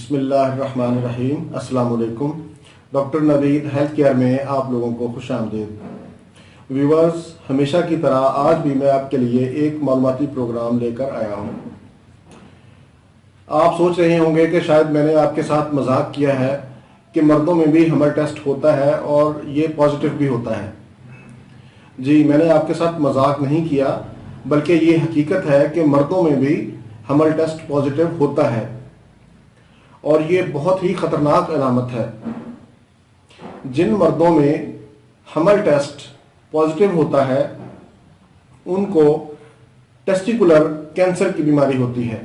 बिस्मिल्लाहिर्रहमानिर्रहीम। अस्सलाम वालेकुम। डॉक्टर नवीद हेल्थ केयर में आप लोगों को खुश आमदीद। व्यूवर्स, हमेशा की तरह आज भी मैं आपके लिए एक मालूमाती प्रोग्राम लेकर आया हूँ। आप सोच रहे होंगे कि शायद मैंने आपके साथ मजाक किया है कि मर्दों में भी हमल टेस्ट होता है और ये पॉजिटिव भी होता है। जी, मैंने आपके साथ मजाक नहीं किया, बल्कि ये हकीकत है कि मर्दों में भी हमल टेस्ट पॉजिटिव होता है और ये बहुत ही खतरनाक अलामत है। जिन मर्दों में हमल टेस्ट पॉजिटिव होता है उनको टेस्टिकुलर कैंसर की बीमारी होती है।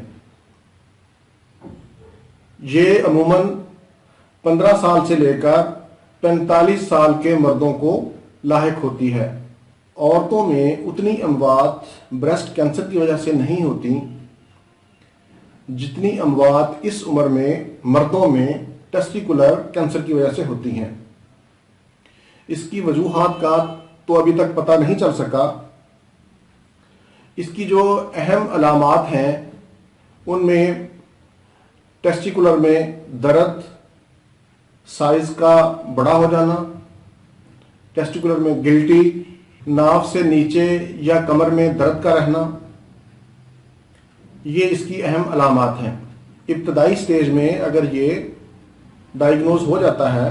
ये अमूमन 15 साल से लेकर 45 साल के मर्दों को लाहिक होती है। औरतों में उतनी अमवात ब्रेस्ट कैंसर की वजह से नहीं होती जितनी अमवात इस उम्र में मर्दों में टेस्टिकुलर कैंसर की वजह से होती हैं। इसकी वजूहात का तो अभी तक पता नहीं चल सका। इसकी जो अहम अलामात हैं उनमें टेस्टिकुलर में दर्द, साइज का बड़ा हो जाना, टेस्टिकुलर में गिल्टी, नाभ से नीचे या कमर में दर्द का रहना, ये इसकी अहम अलामात हैं। इब्तदाई स्टेज में अगर ये डायग्नोज हो जाता है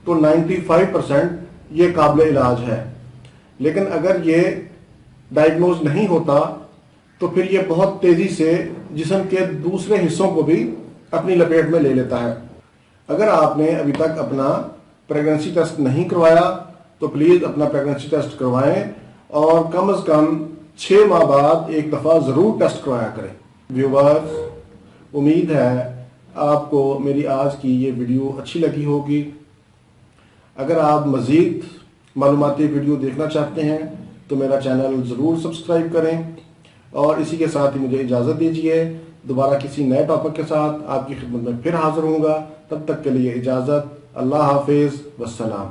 तो 95% ये काबिल इलाज है, लेकिन अगर ये डायग्नोज नहीं होता तो फिर ये बहुत तेज़ी से जिस्म के दूसरे हिस्सों को भी अपनी लपेट में ले लेता है। अगर आपने अभी तक अपना प्रेगनेंसी टेस्ट नहीं करवाया तो प्लीज़ अपना प्रेगनेंसी टेस्ट करवाएं और कम से कम 6 माह बाद एक दफ़ा ज़रूर टेस्ट करवाया करें। व्यूवर्स, उम्मीद है आपको मेरी आज की ये वीडियो अच्छी लगी होगी। अगर आप मज़ीद मालूमाती वीडियो देखना चाहते हैं तो मेरा चैनल ज़रूर सब्सक्राइब करें और इसी के साथ ही मुझे इजाज़त दीजिए। दोबारा किसी नए टॉपिक के साथ आपकी खिदमत में फिर हाजिर होऊंगा। तब तक के लिए इजाज़त। अल्लाह हाफिज़, वस्सलाम।